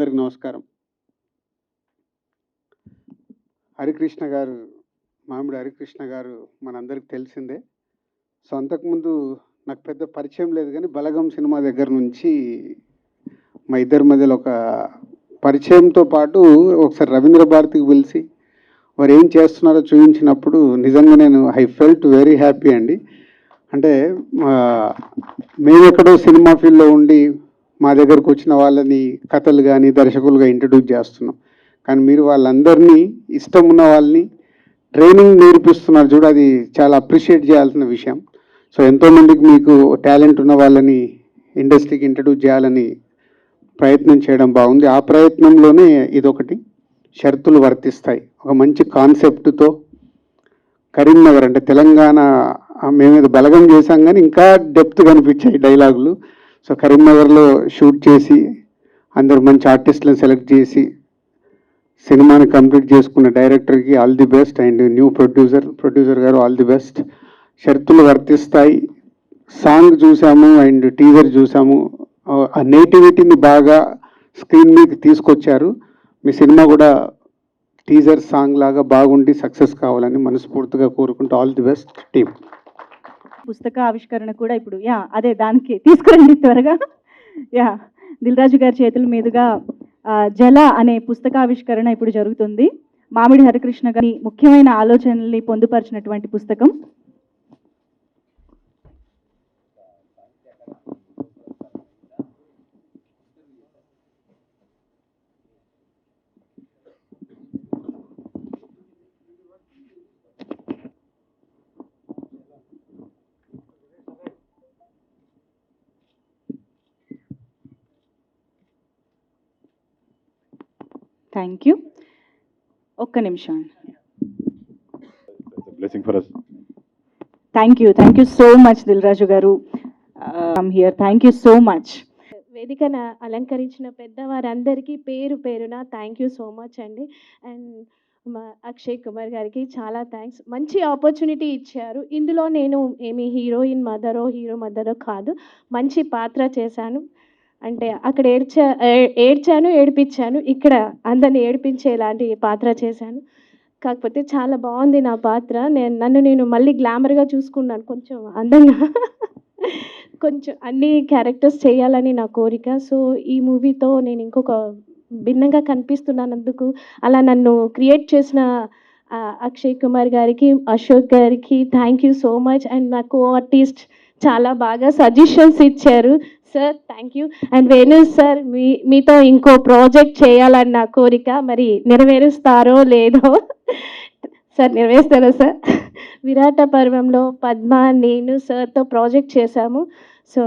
అందరికి నమస్కారం. హరికృష్ణ గారు, మామిడి హరికృష్ణ గారు మనందరికి తెలిసిందే. సో అంతకుముందు నాకు పెద్ద పరిచయం లేదు, కానీ బలగం సినిమా దగ్గర నుంచి మా ఇద్దరి మధ్యలో ఒక పరిచయంతో పాటు ఒకసారి రవీంద్ర భారతికి పిలిచి వారు ఏం చేస్తున్నారో చూపించినప్పుడు నిజంగా నేను ఐ ఫెల్ట్ వెరీ హ్యాపీ అండి. అంటే మేము ఎక్కడో సినిమా ఫీల్డ్లో ఉండి మా దగ్గరకు వచ్చిన వాళ్ళని కథలు కానీ దర్శకులుగా ఇంట్రడ్యూస్ చేస్తున్నాం, కానీ మీరు వాళ్ళందరినీ ఇష్టం ఉన్న వాళ్ళని ట్రైనింగ్ నేర్పిస్తున్నారు చూడ, అది చాలా అప్రిషియేట్ చేయాల్సిన విషయం. సో ఎంతోమందికి మీకు టాలెంట్ ఉన్న వాళ్ళని ఇండస్ట్రీకి ఇంట్రడ్యూస్ చేయాలని ప్రయత్నం చేయడం బాగుంది. ఆ ప్రయత్నంలోనే ఇదొకటి, షరతులు వర్తిస్తాయి. ఒక మంచి కాన్సెప్ట్తో కరీంనగర్ అంటే తెలంగాణ, మేము బలగం చేశాం కానీ ఇంకా డెప్త్ కనిపించాయి డైలాగులు. సో కరీంనగర్లో షూట్ చేసి అందరు మంచి ఆర్టిస్టులను సెలెక్ట్ చేసి సినిమాని కంప్లీట్ చేసుకున్న డైరెక్టర్కి all the best, and new producer గారు ఆల్ ది బెస్ట్. షరతులు వర్తిస్తాయి సాంగ్ చూసాము అండ్ టీజర్ చూసాము. ఆ నేటివిటీని బాగా స్క్రీన్ మీదకి తీసుకొచ్చారు. మీ సినిమా కూడా టీజర్ సాంగ్ లాగా బాగుండి సక్సెస్ కావాలని మనస్ఫూర్తిగా కోరుకుంటూ ఆల్ ది బెస్ట్ టీమ్. పుస్తక ఆవిష్కరణ కూడా ఇప్పుడు అదే దానికి తీసుకురండి త్వరగా. దిల్ రాజు గారి చేతుల మీదుగా జల అనే పుస్తకావిష్కరణ ఇప్పుడు జరుగుతుంది. మామిడి హరికృష్ణ గారి ముఖ్యమైన ఆలోచనల్ని పొందుపరిచినటువంటి పుస్తకం. Thank you. ఒక్క నిమిషం. Thank you so much Dil Raju garu. Here thank you so much. వేదికను అలంకరించిన పెద్దవారందరికీ పేరు పేరున థ్యాంక్ యూ సో మచ్ అండి. అండ్ మా అక్షయ్ కుమార్ గారికి చాలా థ్యాంక్స్. మంచి ఆపర్చునిటీ ఇచ్చారు. ఇందులో నేను ఏమి హీరోయిన్ హీరో మదరో కాదు, మంచి పాత్ర చేశాను. అంటే అక్కడ ఏడ్చాను, ఏడిపించాను. ఇక్కడ అందరిని ఏడిపించేలాంటి పాత్ర చేశాను. కాకపోతే చాలా బాగుంది నా పాత్ర. నన్ను నేను మళ్ళీ గ్లామర్గా చూసుకున్నాను, కొంచెం అందంగా కొంచెం అన్ని క్యారెక్టర్స్ చేయాలని నా కోరిక. సో ఈ మూవీతో నేను ఇంకొక భిన్నంగా కనిపిస్తున్నందుకు అలా నన్ను క్రియేట్ చేసిన అక్షయ్ కుమార్ గారికి, అశోక్ గారికి thank you so much. And నా కో ఆర్టిస్ట్ చాలా బాగా సజెషన్స్ ఇచ్చారు. Sir thank you. And Venu sir, మీతో ఇంకో ప్రాజెక్ట్ చేయాలని నా కోరిక, మరి నెరవేరుస్తారో లేదో. Sir నెరవేరుస్తారో sir? విరాట పర్వంలో పద్మ, నేను సార్తో ప్రాజెక్ట్ చేశాము. So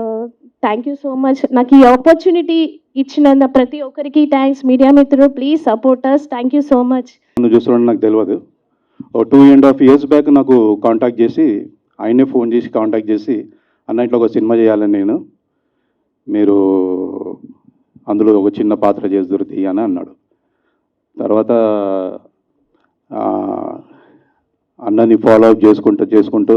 thank you so much. నాకు ఈ ఆపర్చునిటీ ఇచ్చిన ప్రతి ఒక్కరికి థ్యాంక్స్. మీడియా మిత్రులు please support us. Thank you so much. చూస్తున్నాను నాకు తెలియదు. 2.5 years బ్యాక్ నాకు కాంటాక్ట్ చేసి, ఆయనే ఫోన్ చేసి కాంటాక్ట్ చేసి, అన్న ఇట్లా ఒక సినిమా చేయాలని నేను, మీరు అందులో ఒక చిన్న పాత్ర చేసి దొరుకుతాయి అని అన్నాడు. తర్వాత అన్నని ఫాలోఅప్ చేసుకుంటూ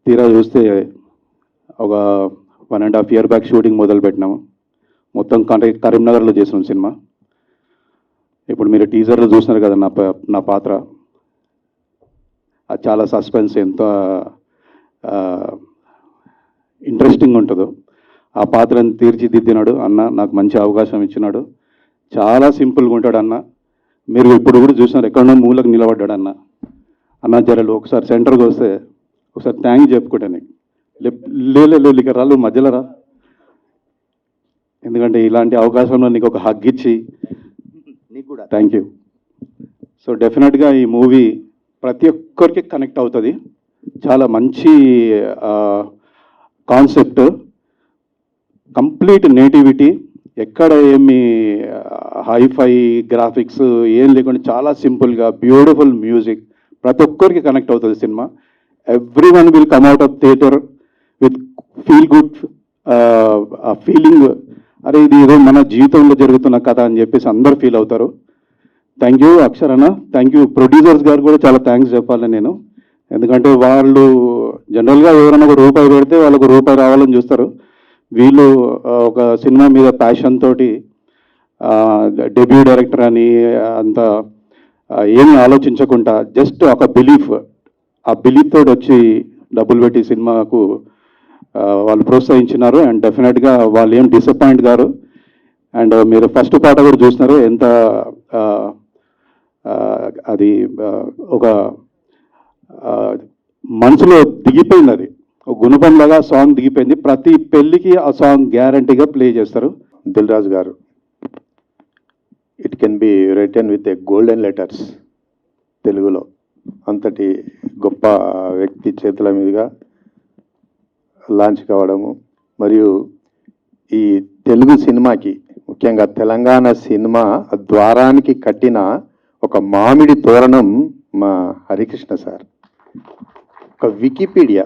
తీరా చూస్తే ఒక 1.5 year బ్యాక్ షూటింగ్ మొదలు పెట్టినాము. మొత్తం కరీంనగర్లో చేసినాం సినిమా. ఇప్పుడు మీరు టీజర్లో చూస్తున్నారు కదా నా పాత్ర, అది చాలా సస్పెన్స్, ఎంత ఇంట్రెస్టింగ్ ఉంటుందో. ఆ పాత్రను తీర్చిదిద్దినాడు అన్న, నాకు మంచి అవకాశం ఇచ్చినాడు. చాలా సింపుల్గా ఉంటాడు అన్న. మీరు ఇప్పుడు కూడా చూసినారు, ఎక్కడో మూలకు నిలబడ్డాడు అన్న. అన్న జరలు ఒకసారి సెంటర్కి వస్తే ఒకసారి థ్యాంక్ చెప్పుకుంటాను. లేదు ఇక రాళ్ళు మధ్యలో రా, ఎందుకంటే ఇలాంటి అవకాశంలో నీకు ఒక హగ్ ఇచ్చి నీకు కూడా థ్యాంక్ యూ. సో డెఫినెట్గా ఈ మూవీ ప్రతి ఒక్కరికి కనెక్ట్ అవుతుంది. చాలా మంచి కాన్సెప్ట్, కంప్లీట్ నేటివిటీ, ఎక్కడ ఏమి హైఫై గ్రాఫిక్స్ ఏం లేకుండా చాలా సింపుల్గా బ్యూటిఫుల్ మ్యూజిక్, ప్రతి ఒక్కరికి కనెక్ట్ అవుతుంది cinema. Every one will come out of theatre with feel good feeling, అరే ఇది ఏదో మన జీవితంలో జరుగుతున్న కథ అని చెప్పేసి అందరూ ఫీల్ అవుతారు. థ్యాంక్ యూ అక్షర్ అన్న, థ్యాంక్ యూ. ప్రొడ్యూసర్స్ గారు కూడా చాలా థ్యాంక్స్ చెప్పాలి నేను, ఎందుకంటే వాళ్ళు జనరల్గా ఎవరైనా ఒక రూపాయి పెడితే వాళ్ళకు రూపాయి రావాలని చూస్తారు. వీళ్ళు ఒక సినిమా మీద ప్యాషన్ తోటి డెబ్యూ డైరెక్టర్ అని అంత ఏమీ ఆలోచించకుండా జస్ట్ ఒక బిలీఫ్, ఆ బిలీఫ్ తోటి వచ్చి డబ్బులు పెట్టి సినిమాకు వాళ్ళు ప్రోత్సహించినారు. అండ్ డెఫినెట్గా వాళ్ళు ఏం డిసప్పాయింట్ గారు. అండ్ మీరు ఫస్ట్ పాట కూడా చూసినారు, ఎంత అది ఒక మనసులో దిగిపోయింది. అది ఒక గుణపంలాగా సాంగ్ దిగిపోయింది. ప్రతి పెళ్ళికి ఆ సాంగ్ గ్యారంటీగా ప్లే చేస్తారు. దిల్ రాజు గారు, it can be return with a golden letters. తెలుగులో అంతటి గొప్ప వ్యక్తి చేతుల మీదుగా లాంచ్ కావడము, మరియు ఈ తెలుగు సినిమాకి, ముఖ్యంగా తెలంగాణ సినిమా ద్వారానికి కట్టిన ఒక మామిడి తోరణం మా హరికృష్ణ సార్. ఒక వికీపీడియా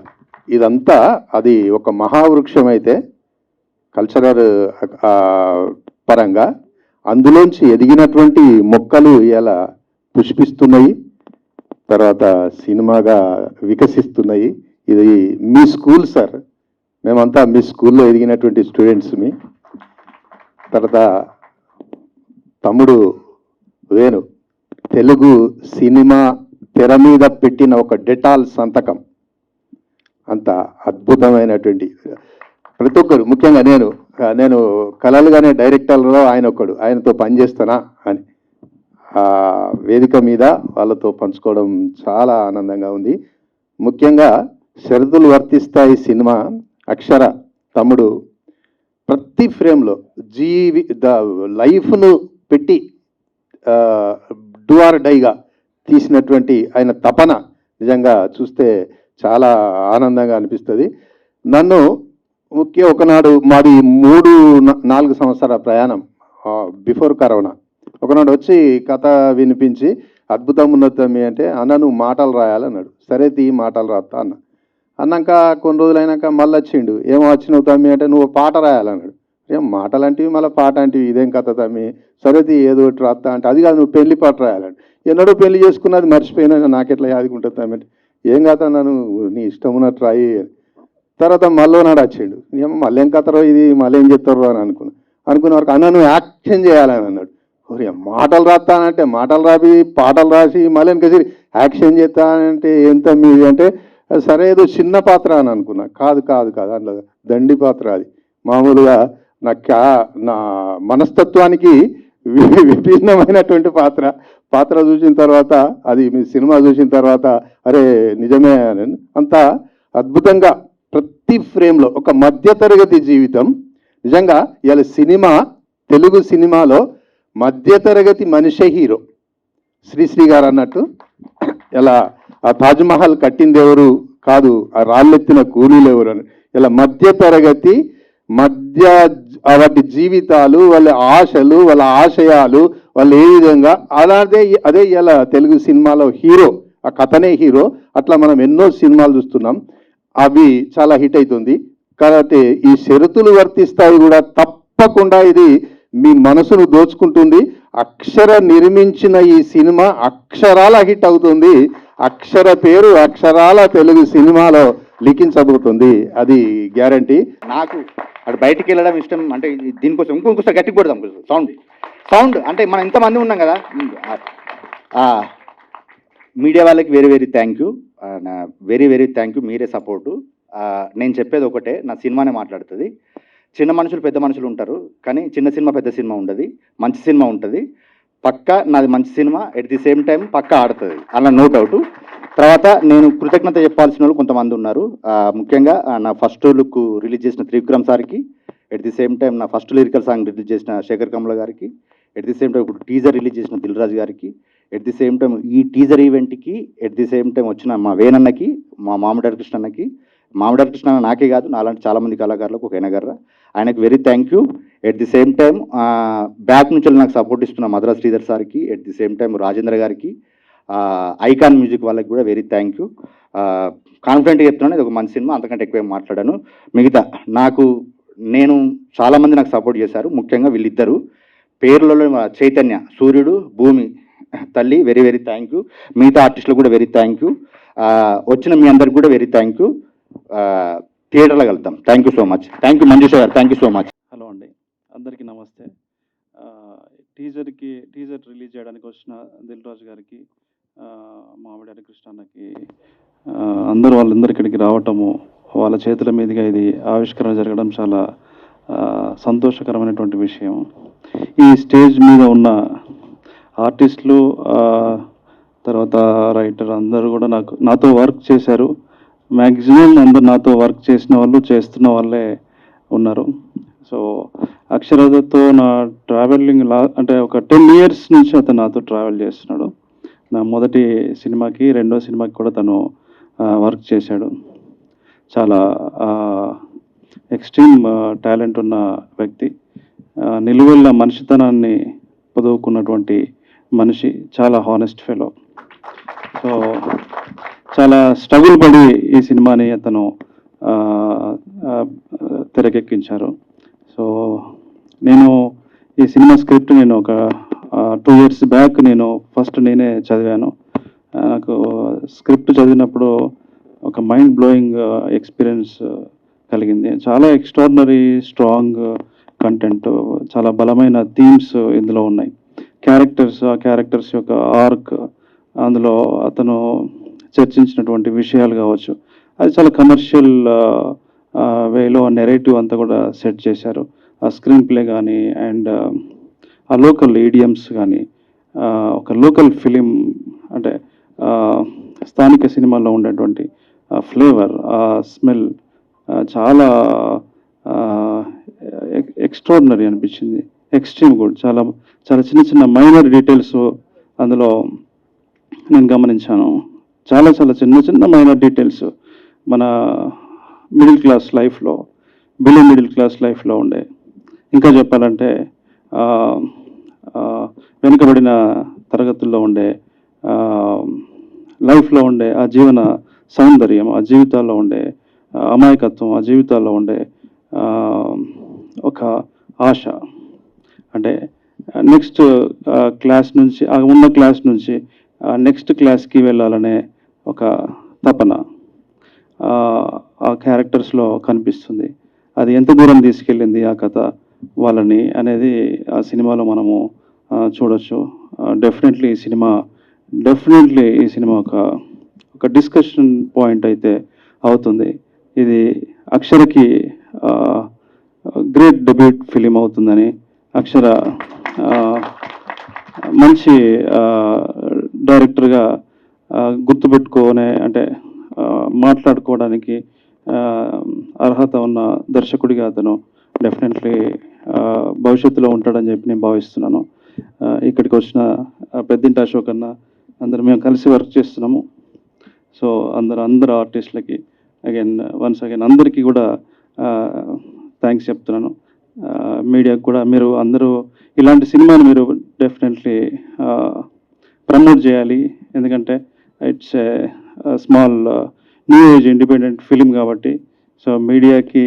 ఇదంతా, అది ఒక మహావృక్షం అయితే కల్చరల్ పరంగా అందులోంచి ఎదిగినటువంటి మొక్కలు ఇలా పుష్పిస్తున్నాయి, తర్వాత సినిమాగా వికసిస్తున్నాయి. ఇది మీ స్కూల్ సార్, మేమంతా మీ స్కూల్లో ఎదిగినటువంటి స్టూడెంట్స్ని. తర్వాత తమ్ముడు వేణు తెలుగు సినిమా తెర మీద పెట్టిన ఒక డెటాల్ సంతకం, అంత అద్భుతమైనటువంటి ప్రతి ఒక్కరు, ముఖ్యంగా నేను కలలుగానే డైరెక్టర్లో ఆయన ఒక్కడు, ఆయనతో పనిచేస్తానా అని వేదిక మీద వాళ్ళతో పంచుకోవడం చాలా ఆనందంగా ఉంది. ముఖ్యంగా షరతులు వర్తిస్తాయి సినిమా, అక్షర తమ్ముడు ప్రతి ఫ్రేమ్లో లైఫ్ను పెట్టి డూ ఆర్ డైగా తీసినటువంటి ఆయన తపన నిజంగా చూస్తే చాలా ఆనందంగా అనిపిస్తుంది. నన్ను ఒకనాడు మాది 3-4 సంవత్సరాల ప్రయాణం బిఫోర్ కరోనా, ఒకనాడు వచ్చి కథ వినిపించి అద్భుతం ఉన్నది తమ్మి అంటే, అన్న నువ్వు మాటలు రాయాలన్నాడు. సరే తీ మాటలు రాస్తా అన్నాక కొన్ని రోజులైనాక మళ్ళీ వచ్చిండు, ఏమో వచ్చినావు తమ్మి అంటే, నువ్వు పాట రాయాలన్నాడు. ఏం మాటలు అంటివి మళ్ళీ పాట అంటివి, ఇదేం కథ తమ్మి, సరే తీ ఏదో ఒకటి రాస్తా అంటే, అది కాదు నువ్వు పెళ్లి పాట రాయాలండి. ఎన్నడూ పెళ్లి చేసుకున్నది మర్చిపోయినా, నాకెట్లా యాదుకుంటుంది తమ్మి అంటే, ఏం కాదు నన్ను నీ ఇష్టం ఉన్నట్టు రాయి. తర్వాత మళ్ళీ నాడు వచ్చిండు, ఏమో మళ్ళీ ఏం కథరో ఇది, మళ్ళీ ఏం చెప్తారో అని అనుకున్న వరకు అన్న నువ్వు యాక్షన్ చేయాలని అన్నాడు. మాటలు రాస్తానంటే మాటలు రాసి పాటలు రాసి మళ్ళీ వెనకసి యాక్షన్ చేస్తానంటే ఎంత మీది అంటే, సరే ఏదో చిన్న పాత్ర అని అనుకున్నా. కాదు అందులో దండి పాత్ర, అది మామూలుగా నా మనస్తత్వానికి విభిన్నమైనటువంటి పాత్ర చూసిన తర్వాత, అది మీ సినిమా చూసిన తర్వాత అరే నిజమే అని అంత అద్భుతంగా ప్రతి ఫ్రేమ్లో ఒక మధ్యతరగతి జీవితం. నిజంగా ఇలా తెలుగు సినిమాలో మధ్యతరగతి మనిషే హీరో. శ్రీశ్రీ గారు అన్నట్టు, ఇలా ఆ తాజ్మహల్ కట్టింది ఎవరు కాదు, ఆ రాళ్ళెత్తిన కూలీలు ఎవరు అని, ఇలా మధ్యతరగతి వాటి జీవితాలు, వాళ్ళ ఆశలు, వాళ్ళ ఆశయాలు, వాళ్ళు ఏ విధంగా అదే ఇలా తెలుగు సినిమాలో హీరో, ఆ కథనే హీరో. అట్లా మనం ఎన్నో సినిమాలు చూస్తున్నాం, అవి చాలా హిట్ అవుతుంది. కాబట్టి ఈ షరతులు వర్తిస్తాయి కూడా తప్పకుండా ఇది మీ మనసును దోచుకుంటుంది. అక్షర నిర్మించిన ఈ సినిమా అక్షరాల హిట్ అవుతుంది. అక్షర పేరు అక్షరాల తెలుగు సినిమాలో లిఖించబోతుంది, అది గ్యారంటీ. నాకు అటు బయటికి వెళ్ళడం ఇష్టం. అంటే దీనికోసం ఇంకొకసారి గట్టికి కొడదాం సౌండ్ అంటే మనం ఇంతమంది ఉన్నాం కదా. మీడియా వాళ్ళకి very thank you, very thank you. మీరే సపోర్టు. నేను చెప్పేది ఒకటే, నా సినిమానే మాట్లాడుతుంది. చిన్న మనుషులు పెద్ద మనుషులు ఉంటారు, కానీ చిన్న సినిమా పెద్ద సినిమా ఉండదు, మంచి సినిమా ఉంటుంది. పక్కా నాది మంచి cinema, at the same time పక్కా ఆడుతుంది, అలా నో డౌట్. తర్వాత నేను కృతజ్ఞత చెప్పాల్సిన వాళ్ళు కొంతమంది ఉన్నారు. ముఖ్యంగా నా ఫస్ట్ లుక్ రిలీజ్ చేసిన త్రివిక్రమ్ సార్కి, ఎట్ ది సేమ్ టైం నా ఫస్ట్ లిరికల్ సాంగ్ రిలీజ్ చేసిన శేఖర్ కమల గారికి, ఎట్ ది సేమ్ టైం ఇప్పుడు టీజర్ రిలీజ్ చేసిన దిల్ రాజు గారికి, ఎట్ ది సేమ్ టైం ఈ టీజర్ ఈవెంట్కి ఎట్ ది సేమ్ టైం వచ్చిన మా వేణన్నకి, మా మామిడారి కృష్ణ అన్నకి. మామిడారి కృష్ణ నాకే కాదు, నాలాంటి చాలామంది కళాకారులకు ఒక ఎనగర్ర, ఆయనకు very thank you. At the same time back నుంచి నాకు సపోర్ట్ ఇస్తున్న మద్రాస్ శ్రీధర్ సార్కి, at the same time Rajendra గారికి, ఐకాన్ మ్యూజిక్ వాళ్ళకి కూడా వెరీ థ్యాంక్ యూ. కాన్ఫిడెంట్గా చెప్తున్నాను, ఇది ఒక మంచి సినిమా, అంతకంటే ఎక్కువ మాట్లాడాను. మిగతా చాలామంది నాకు సపోర్ట్ చేశారు, ముఖ్యంగా వీళ్ళిద్దరు పేర్లలో చైతన్య, సూర్యుడు, భూమి తల్లి, వెరీ థ్యాంక్ యూ. మిగతా ఆర్టిస్టులు కూడా వెరీ థ్యాంక్ యూ. వచ్చిన మీ అందరికి కూడా వెరీ థ్యాంక్ యూ. థియేటర్లో కలుద్దాం. Thank you so much. Thank you Manjusha garu. Thank you so much. Hello అండి, అందరికీ నమస్తే. టీజర్ రిలీజ్ చేయడానికి వచ్చిన దిల్ రాజు గారికి, మామిడి హరికృష్ణ అన్నకి, వాళ్ళందరూ ఇక్కడికి రావటము, వాళ్ళ చేతుల మీదుగా ఇది ఆవిష్కరణ జరగడం చాలా సంతోషకరమైనటువంటి విషయం. ఈ స్టేజ్ మీద ఉన్న ఆర్టిస్టులు, తర్వాత రైటర్ అందరూ కూడా నాతో వర్క్ చేశారు. మ్యాక్సిమం అందరు నాతో వర్క్ చేసిన వాళ్ళు, చేస్తున్న వాళ్ళే ఉన్నారు. సో అక్షరాతో నా ట్రావెలింగ్ అంటే ఒక 10 years నుంచి అతను నాతో ట్రావెల్ చేస్తున్నాడు. నా మొదటి సినిమాకి, రెండో సినిమాకి కూడా తను వర్క్ చేశాడు. చాలా ఎక్స్ట్రీమ్ టాలెంట్ ఉన్న వ్యక్తి, నిలువెల్ల మనిషితనాన్ని పొదువుకున్నటువంటి మనిషి, చాలా హానెస్ట్ ఫెలో. సో చాలా స్ట్రగుల్ పడి ఈ సినిమాని అతను తెరకెక్కించారు. సో నేను ఈ సినిమా స్క్రిప్ట్ నేను ఒక 2 years బ్యాక్ నేను ఫస్ట్ నేనే చదివాను. నాకు స్క్రిప్ట్ చదివినప్పుడు ఒక మైండ్ బ్లోయింగ్ ఎక్స్పీరియన్స్ కలిగింది. చాలా ఎక్స్ట్రాడినరీ స్ట్రాంగ్ కంటెంట్, చాలా బలమైన థీమ్స్ ఇందులో ఉన్నాయి. ఆ క్యారెక్టర్స్ యొక్క ఆర్క్, అందులో అతను చర్చించినటువంటి విషయాలు కావచ్చు, అది చాలా కమర్షియల్ వేలో నెరేటివ్ అంతా కూడా సెట్ చేశారు. ఆ స్క్రీన్ ప్లే కానీ అండ్ ఆ లోకల్ ఈడియమ్స్ కానీ, ఒక లోకల్ ఫిలిం అంటే స్థానిక సినిమాల్లో ఉండేటువంటి ఫ్లేవర్, ఆ స్మెల్ చాలా ఎక్స్ట్రాడినరీ అనిపించింది. Extreme good. చాలా చాలా చిన్న చిన్న మైనర్ డీటెయిల్స్ అందులో నేను గమనించాను. చాలా చాలా చిన్న చిన్న మైనర్ డీటెయిల్స్ మన మిడిల్ క్లాస్ లైఫ్లో, బిలో మిడిల్ క్లాస్ లైఫ్లో ఉండే, ఇంకా చెప్పాలంటే వెనుకబడిన తరగతుల్లో ఉండే లైఫ్లో ఉండే ఆ జీవన సౌందర్యం, ఆ జీవితాల్లో ఉండే అమాయకత్వం, ఆ జీవితాల్లో ఉండే ఒక ఆశ, అంటే నెక్స్ట్ క్లాస్ నుంచి, ఉన్న క్లాస్ నుంచి నెక్స్ట్ క్లాస్కి వెళ్ళాలనే ఒక తపన ఆ క్యారెక్టర్స్లో కనిపిస్తుంది. అది ఎంత దూరం తీసుకెళ్ళింది ఆ కథ వాళ్ళని అనేది ఆ సినిమాలో మనము చూడొచ్చు. డెఫినెట్లీ ఈ సినిమా ఒక డిస్కషన్ పాయింట్ అయితే అవుతుంది. ఇది అక్షరకి గ్రేట్ డెబ్యూట్ ఫిలిం అవుతుందని, అక్షర మంచి డైరెక్టర్గా గుర్తుపెట్టుకోనే, అంటే మాట్లాడుకోవడానికి అర్హత ఉన్న దర్శకుడిగా అతను డెఫినెట్లీ భవిష్యత్తులో ఉంటాడని చెప్పి నేను భావిస్తున్నాను. ఇక్కడికి వచ్చిన పెద్దింటి అశోక్ అన్న, మేము కలిసి వర్క్ చేస్తున్నాము. సో అందరు ఆర్టిస్టులకి వన్స్ అగైన్ అందరికీ కూడా థ్యాంక్స్ చెప్తున్నాను. మీడియాకు కూడా మీరు అందరూ ఇలాంటి సినిమాని మీరు డెఫినెట్లీ ప్రమోట్ చేయాలి. ఎందుకంటే it's small new age independent film కాబట్టి. సో మీడియాకి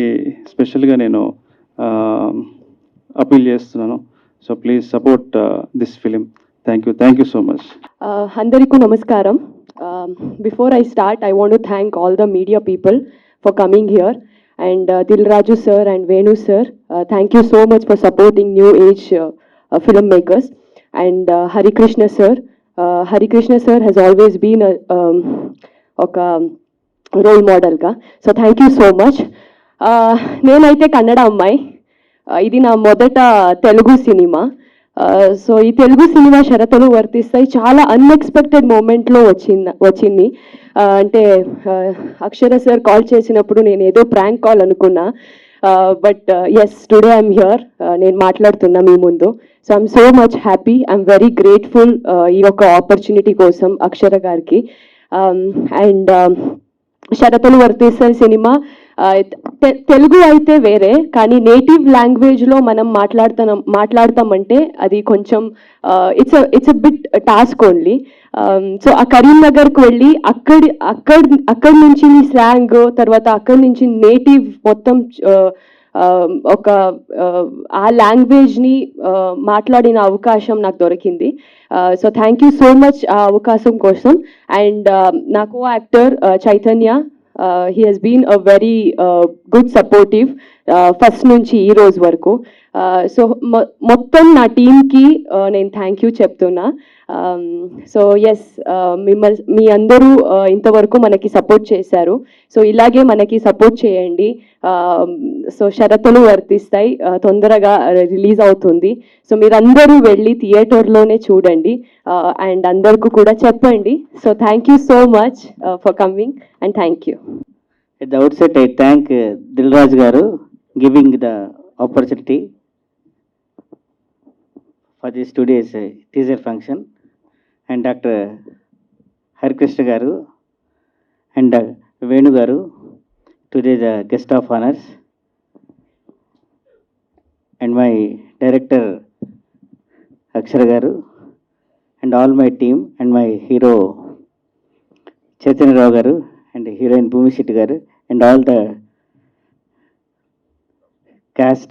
స్పెషల్గా నేను అపీల్ చేస్తున్నాను. So please support this film. Thank you so much. అందరికీ నమస్కారం. Before I start, I want to thank all the media people for coming here, and Dil Raju sir and Venu sir, thank you so much for supporting new age filmmakers, and Hari Krishna sir has always been a role model ga, so thank you so much. నేనైతే కన్నడ అమ్మాయి, ఇది నా మొదట Telugu cinema. So ఈ Telugu cinema షరతులు వర్తిస్తాయి చాలా unexpected మూమెంట్లో వచ్చింది. అంటే అక్షర సార్ కాల్ చేసినప్పుడు నేను ఏదో ప్రాంక్ కాల్ అనుకున్నా, but yes, today I'm here, నేను మాట్లాడుతున్నా మీ ముందు. So I'm so much happy, I'm very grateful ఈ యొక్క ఆపర్చునిటీ కోసం అక్షర గారికి. అండ్ షరతులు వర్తిస్తాయి సినిమా తెలుగు అయితే వేరే, కానీ నేటివ్ లాంగ్వేజ్లో మనం మాట్లాడతామంటే అది కొంచెం it's a bit task only. So ఆ కరీంనగర్కి వెళ్ళి అక్కడి నుంచి స్లాంగ్, తర్వాత అక్కడి నుంచి నేటివ్ మొత్తం ఒక ఆ లాంగ్వేజ్ని మాట్లాడిన అవకాశం నాకు దొరికింది. So thank you so much ఆ అవకాశం కోసం. అండ్ నా co actor Chaitanya, He has been a very good supportive first నుంచి ఈ రోజు వరకు. సో మొత్తం నా టీమ్కి నేను థ్యాంక్ యూ చెప్తున్నా. సో ఎస్, మీ అందరూ ఇంతవరకు మనకి సపోర్ట్ చేశారు. సో ఇలాగే మనకి సపోర్ట్ చేయండి. సో షరతులు వర్తిస్తాయి, తొందరగా రిలీజ్ అవుతుంది. సో మీరందరూ వెళ్ళి థియేటర్లోనే చూడండి అండ్ అందరికీ కూడా చెప్పండి. So thank you so much for coming and thank you. At the outset, I thank Dilraj Garu giving the opportunity for this today's teaser function, and Dr. Harikrishna Garu and Venu Garu, today the guest of honors, and my director Akshara Garu, and all my team, and my hero Chaitanya Rao Garu, and heroine Bhumi Shetty Garu, and all the cast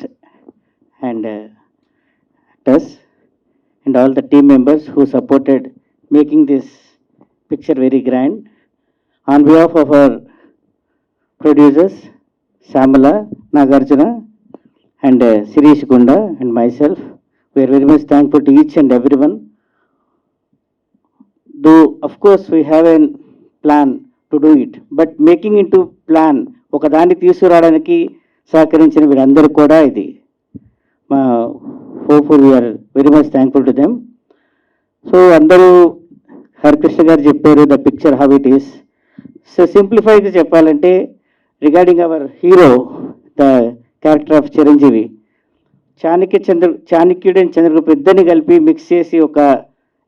and actors and all the team members who supported making this picture very grand. On behalf of our producers Samala, Nagarjuna and Sirish Gunda and myself, we are very much thankful to each and everyone. Though of course we have a plan to do it, but making into plan ఒక దాన్ని తీసుకురావడానికి సహకరించిన వీరందరూ కూడా ఇది మా hopeful, we are very much thankful to them. So అందరూ హరికృష్ణ గారు చెప్పారు the picture how it is. So సింప్లిఫైగా చెప్పాలంటే regarding our hero, the character of Chiranjeevi, Chanakyudu and Chandragupta ఇద్దరిని కలిపి మిక్స్ చేసి ఒక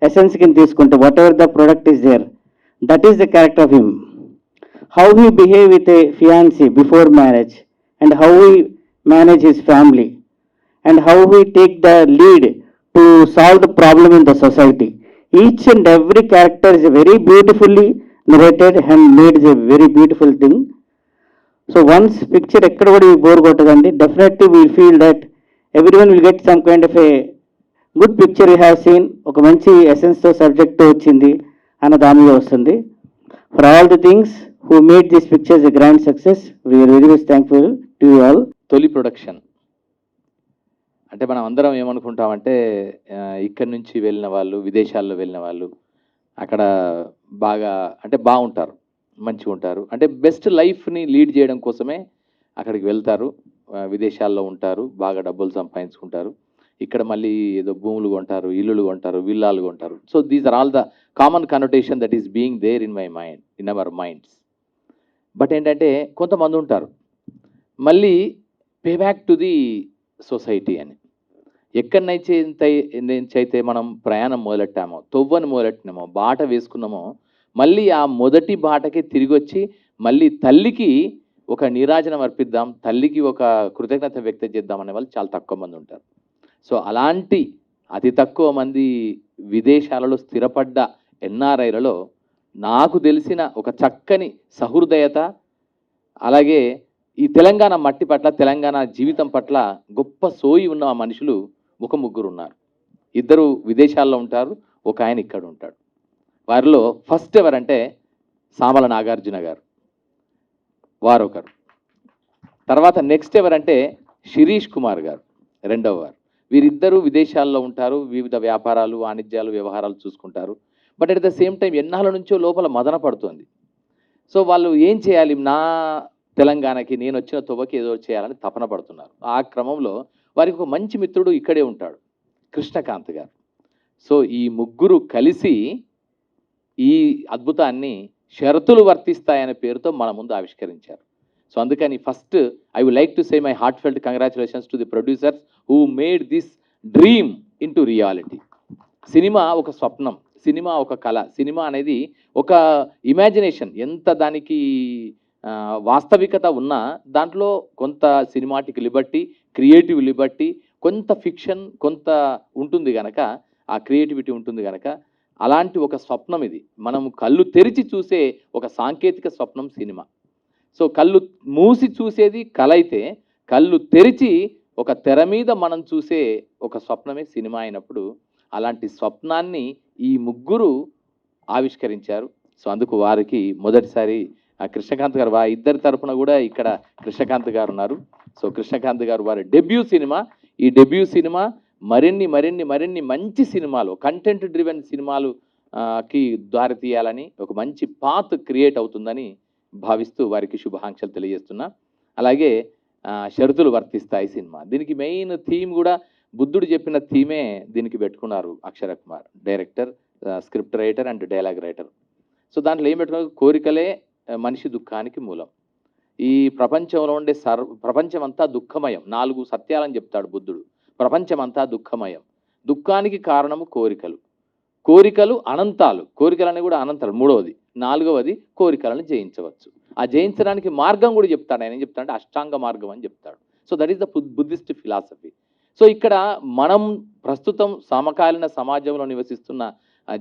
ఎసెన్స్ కింద తీసుకుంటే whatever the product is there, that is the character of him. How he behave with a fiancé before marriage, and how he manage his family, and how he take the lead to solve the problem in the society. Each and every character is very beautifully narrated and made a very beautiful thing. So once picture ekkada kuda bore kottadandi, definitely we feel that everyone will get some kind of a good picture we have seen, oka manchi essence to subject to vachindi ana daniga vastundi. For all the things who made this picture a grand success, we are very much thankful to you all. తొలి production అంటే మనం అందరం ఏమనుకుంటామంటే ఇక్కడి నుంచి వెళ్ళిన వాళ్ళు, విదేశాల్లో వెళ్ళిన వాళ్ళు అక్కడ బాగా అంటే బాగుంటారు, మంచిగా ఉంటారు, అంటే బెస్ట్ లైఫ్ని లీడ్ చేయడం కోసమే అక్కడికి వెళ్తారు, విదేశాల్లో ఉంటారు, బాగా డబ్బులు సంపాదించుకుంటారు, ఇక్కడ మళ్ళీ ఏదో భూములు కొంటారు, ఇల్లులు కొంటారు, విల్లాలు కొంటారు. So these are all the common connotation that is being there in my mind, in our minds. But ఏంటంటే కొంతమంది ఉంటారు మళ్ళీ pay back to the society అని. ఎక్కడి నుంచి అయితే మనం ప్రయాణం మొదలెట్టామో, తొవ్వని మొదలెట్టినామో, బాట వేసుకున్నామో, మళ్ళీ ఆ మొదటి బాటకి తిరిగి వచ్చి మళ్ళీ తల్లికి ఒక నీరాజనం అర్పిద్దాం, తల్లికి ఒక కృతజ్ఞత వ్యక్తం చేద్దాం అనే వాళ్ళు చాలా తక్కువ మంది ఉంటారు. సో అలాంటి అతి తక్కువ మంది విదేశాలలో స్థిరపడ్డ ఎన్ఆర్ఐలలో నాకు తెలిసిన ఒక చక్కని సహృదయత, అలాగే ఈ తెలంగాణ మట్టి పట్ల, తెలంగాణ జీవితం పట్ల గొప్ప సోయి ఉన్న మనుషులు ఒక ముగ్గురు ఉన్నారు. ఇద్దరు విదేశాల్లో ఉంటారు, ఒక ఆయన ఇక్కడ ఉంటాడు. వారిలో ఫస్ట్ ఎవరంటే సామల నాగార్జున గారు, వారొకరు. తర్వాత నెక్స్ట్ ఎవరంటే శిరీష్ కుమార్ గారు, రెండవ వారు. వీరిద్దరూ విదేశాల్లో ఉంటారు, వివిధ వ్యాపారాలు, వాణిజ్యాలు, వ్యవహారాలు చూసుకుంటారు. But at the same time ఎన్నాళ్ళ నుంచో లోపల మదన పడుతుంది. సో వాళ్ళు ఏం చేయాలి, నా తెలంగాణకి నేను వచ్చిన తొవ్వకి ఏదో చేయాలని తపన పడుతున్నారు. ఆ క్రమంలో వారికి ఒక మంచి మిత్రుడు ఇక్కడే ఉంటాడు, కృష్ణకాంత్ గారు. సో ఈ ముగ్గురు కలిసి ఈ అద్భుతాన్ని షరతులు వర్తిస్తాయనే పేరుతో మన ముందు ఆవిష్కరించారు. సో అందుకని first I would like to say my heartfelt congratulations to the producers who made this dream into reality. Cinema ఒక స్వప్నం, సినిమా ఒక కళ, సినిమా అనేది ఒక ఇమాజినేషన్. ఎంత దానికి వాస్తవికత ఉన్నా దాంట్లో కొంత సినిమాటిక్ లిబర్టీ, క్రియేటివ్ లిబర్టీ, కొంత ఫిక్షన్, కొంత ఉంటుంది కనుక, ఆ క్రియేటివిటీ ఉంటుంది కనుక అలాంటి ఒక స్వప్నం ఇది. మనం కళ్ళు తెరిచి చూసే ఒక సాంకేతిక స్వప్నం సినిమా. సో కళ్ళు మూసి చూసేది కళ అయితే, కళ్ళు తెరిచి ఒక తెర మీద మనం చూసే ఒక స్వప్నమే సినిమా అయినప్పుడు, అలాంటి స్వప్నాన్ని ఈ ముగ్గురు ఆవిష్కరించారు. సో అందుకు వారికి మొదటిసారి కృష్ణకాంత్ గారు ఇద్దరి తరపున కూడా ఇక్కడ కృష్ణకాంత్ గారు ఉన్నారు. సో కృష్ణకాంత్ గారు వారి డెబ్యూ సినిమా, ఈ డెబ్యూ సినిమా మరిన్ని మంచి సినిమాలు, కంటెంట్ డ్రివెన్ సినిమాలు కి దారి తీయాలని, ఒక మంచి పాత్ క్రియేట్ అవుతుందని భావిస్తూ వారికి శుభాకాంక్షలు తెలియజేస్తున్నా. అలాగే షరతులు వర్తిస్తాయి సినిమా, దీనికి మెయిన్ థీమ్ కూడా బుద్ధుడు చెప్పిన థీమే దీనికి పెట్టుకున్నారు Akshara Kumar, director, script writer and dialogue writer. So దాంట్లో ఏం పెట్టుకున్నారు, కోరికలే మనిషి దుఃఖానికి మూలం. ఈ ప్రపంచంలో ఉండే ప్రపంచం అంతా దుఃఖమయం, 4 సత్యాలని చెప్తాడు బుద్ధుడు. ప్రపంచం అంతా దుఃఖమయం, దుఃఖానికి కారణము కోరికలు, కోరికలు అనంతాలు, కోరికలని కూడా అనంతాలు. 3వది, 4వది కోరికలను జయించవచ్చు. ఆ జయించడానికి మార్గం కూడా చెప్తాడు ఆయన. ఏం చెప్తాడంటే అష్టాంగ మార్గం అని చెప్తాడు. So that is the Buddhist philosophy. So ఇక్కడ మనం ప్రస్తుతం సమకాలీన సమాజంలో నివసిస్తున్న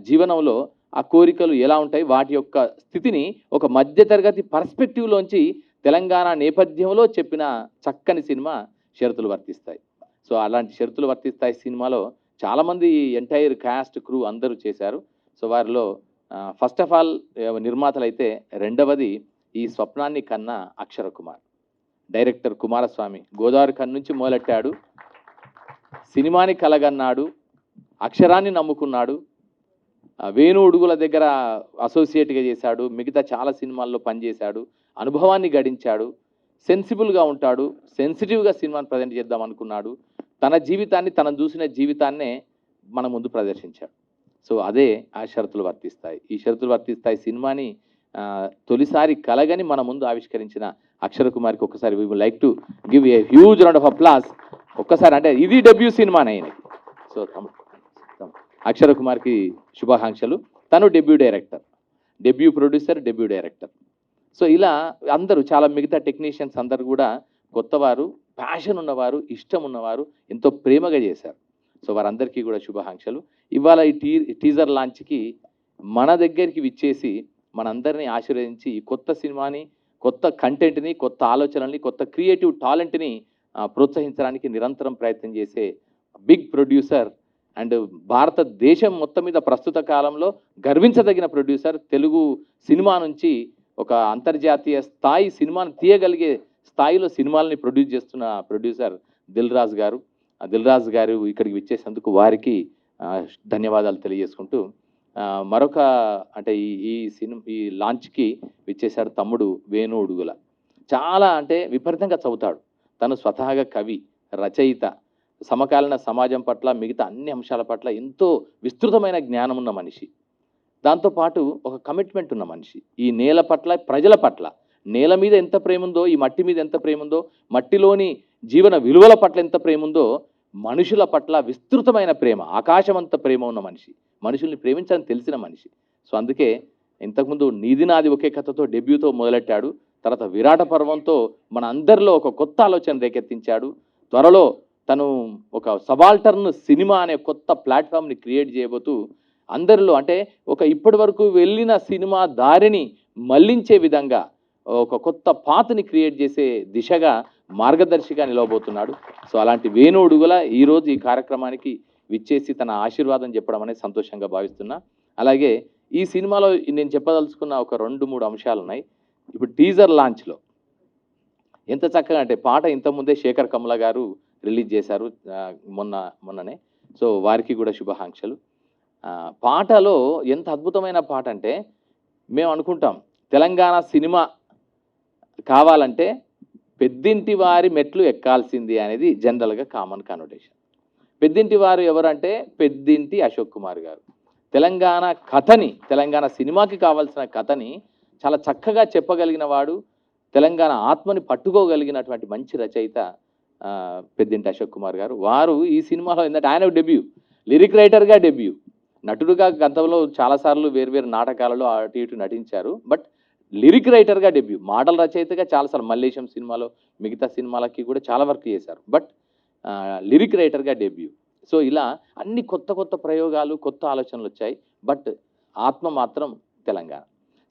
జీవనంలో ఆ కోరికలు ఎలా ఉంటాయి, వాటి యొక్క స్థితిని ఒక మధ్యతరగతి పర్స్పెక్టివ్లోంచి తెలంగాణ నేపథ్యంలో చెప్పిన చక్కని సినిమా షరతులు వర్తిస్తాయి. సో అలాంటి షరతులు వర్తిస్తాయి సినిమాలో చాలామంది ఎంటైర్ క్యాస్ట్ క్రూ అందరూ చేశారు. సో వారిలో ఫస్ట్ ఆఫ్ ఆల్ నిర్మాతలు అయితే, రెండవది ఈ స్వప్నాన్ని కన్నా అక్షర కుమార్, డైరెక్టర్ కుమారస్వామి. గోదావరి కన్ను నుంచి మొదలెట్టాడు, సినిమాని కలగన్నాడు, అక్షరాన్ని నమ్ముకున్నాడు, వేణు ఉడుగుల దగ్గర అసోసియేట్గా చేశాడు, మిగతా చాలా సినిమాల్లో పనిచేశాడు, అనుభవాన్ని గడించాడు, సెన్సిబుల్గా ఉంటాడు, సెన్సిటివ్గా సినిమాని ప్రజెంట్ చేద్దాం అనుకున్నాడు, తన జీవితాన్ని, తను చూసిన జీవితాన్నే మన ముందు ప్రదర్శించాడు. సో అదే ఆ షరతులు వర్తిస్తాయి. ఈ షరతులు వర్తిస్తాయి సినిమాని తొలిసారి కలగని మన ముందు ఆవిష్కరించిన అక్షర కుమార్కి ఒక్కసారి we would like to give a huge round of applause. ఒక్కసారి, అంటే ఇది డెబ్యూ సినిమానే ఆయనకి. సో అక్షర కుమార్కి శుభాకాంక్షలు. తను debut director, debut producer, debut director. So ఇలా అందరూ, చాలా మిగతా టెక్నీషియన్స్ అందరు కూడా కొత్తవారు, ప్యాషన్ ఉన్నవారు, ఇష్టం ఉన్నవారు, ఎంతో ప్రేమగా చేశారు. సో వారందరికీ కూడా శుభాకాంక్షలు. ఇవాళ ఈ టీజర్ లాంచ్కి మన దగ్గరికి విచ్చేసి మనందరినీ ఆశీర్వదించి కొత్త సినిమాని, కొత్త కంటెంట్ని, కొత్త ఆలోచనల్ని, కొత్త క్రియేటివ్ టాలెంట్ని ప్రోత్సహించడానికి నిరంతరం ప్రయత్నం చేసే బిగ్ ప్రొడ్యూసర్ అండ్ భారతదేశం మొత్తం మీద ప్రస్తుత కాలంలో గర్వించదగిన ప్రొడ్యూసర్, తెలుగు సినిమా నుంచి ఒక అంతర్జాతీయ స్థాయి సినిమాని తీయగలిగే స్థాయిలో సినిమాలని ప్రొడ్యూస్ చేస్తున్న ప్రొడ్యూసర్ దిల్ రాజు గారు. దిల్ రాజు గారు ఇక్కడికి విచ్చేసినందుకు వారికి ధన్యవాదాలు తెలియజేసుకుంటూ, మరొక అంటే ఈ లాంచ్కి విచ్చేశాడు తమ్ముడు వేణు ఉడుగుల. చాలా అంటే విపరీతంగా చదువుతాడు. తను స్వతహాగా కవి, రచయిత, సమకాలీన సమాజం పట్ల, మిగతా అన్ని అంశాల పట్ల ఎంతో విస్తృతమైన జ్ఞానం ఉన్న మనిషి. దాంతోపాటు ఒక కమిట్మెంట్ ఉన్న మనిషి. ఈ నేల పట్ల, ప్రజల పట్ల, నేల మీద ఎంత ప్రేమ ఉందో, ఈ మట్టి మీద ఎంత ప్రేమ ఉందో, మట్టిలోని జీవన విలువల పట్ల ఎంత ప్రేమ ఉందో, మనుషుల పట్ల విస్తృతమైన ప్రేమ, ఆకాశమంత ప్రేమ ఉన్న మనిషి, మనుషుల్ని ప్రేమించాలని తెలిసిన మనిషి. సో అందుకే ఇంతకుముందు నీది నాది ఒకే కథతో డెబ్యూతో మొదలెట్టాడు. తర్వాత విరాట పర్వంతో మన అందరిలో ఒక కొత్త ఆలోచన రేకెత్తించాడు. త్వరలో తను ఒక సబాల్టర్న్ సినిమా అనే కొత్త ప్లాట్ఫామ్ని క్రియేట్ చేయబోతూ అందరిలో, అంటే ఒక ఇప్పటి వరకు వెళ్ళిన సినిమా దారిని మళ్లించే విధంగా ఒక కొత్త పాత్ని క్రియేట్ చేసే దిశగా మార్గదర్శిగా నిలవబోతున్నాడు. సో అలాంటి వేణు ఉడుగుల ఈరోజు ఈ కార్యక్రమానికి విచ్చేసి తన ఆశీర్వాదం చెప్పడం అనేది సంతోషంగా భావిస్తున్నా. అలాగే ఈ సినిమాలో నేను చెప్పదలుచుకున్న ఒక 2-3 అంశాలు ఉన్నాయి. ఇప్పుడు టీజర్ లాంచ్లో ఎంత చక్కగా, అంటే పాట ఇంతకుముందే శేఖర్ కమల గారు రిలీజ్ చేశారు మొన్ననే. సో వారికి కూడా శుభాకాంక్షలు. పాటలో ఎంత అద్భుతమైన పాట అంటే, మేము అనుకుంటాం తెలంగాణ సినిమా కావాలంటే పెద్దింటి వారి మెట్లు ఎక్కాల్సింది అనేది జనరల్గా కామన్ కానోటేషన్. పెద్దింటి వారు ఎవరంటే పెద్దింటి అశోక్ కుమార్ గారు. తెలంగాణ కథని, తెలంగాణ సినిమాకి కావాల్సిన కథని చాలా చక్కగా చెప్పగలిగిన వాడు, తెలంగాణ ఆత్మని పట్టుకోగలిగినటువంటి మంచి రచయిత పెద్దింటి అశోక్ కుమార్ గారు. వారు ఈ సినిమాలో ఏంటంటే ఆయన డెబ్యూ, లిరిక్ రైటర్గా డెబ్యూ, నటుడుగా గతంలో చాలాసార్లు వేరు నాటకాలలో అటు ఇటు నటించారు. బట్ లిరిక్ రైటర్గా డెబ్యూ, మాటల రచయితగా చాలాసార్లు మల్లేశం సినిమాలో, మిగతా సినిమాలకి కూడా చాలా వర్క్ చేశారు. బట్ లిరిక్ రైటర్గా డెబ్యూ. సో ఇలా అన్ని కొత్త ప్రయోగాలు, కొత్త ఆలోచనలు వచ్చాయి. బట్ ఆత్మ మాత్రం తెలంగాణ.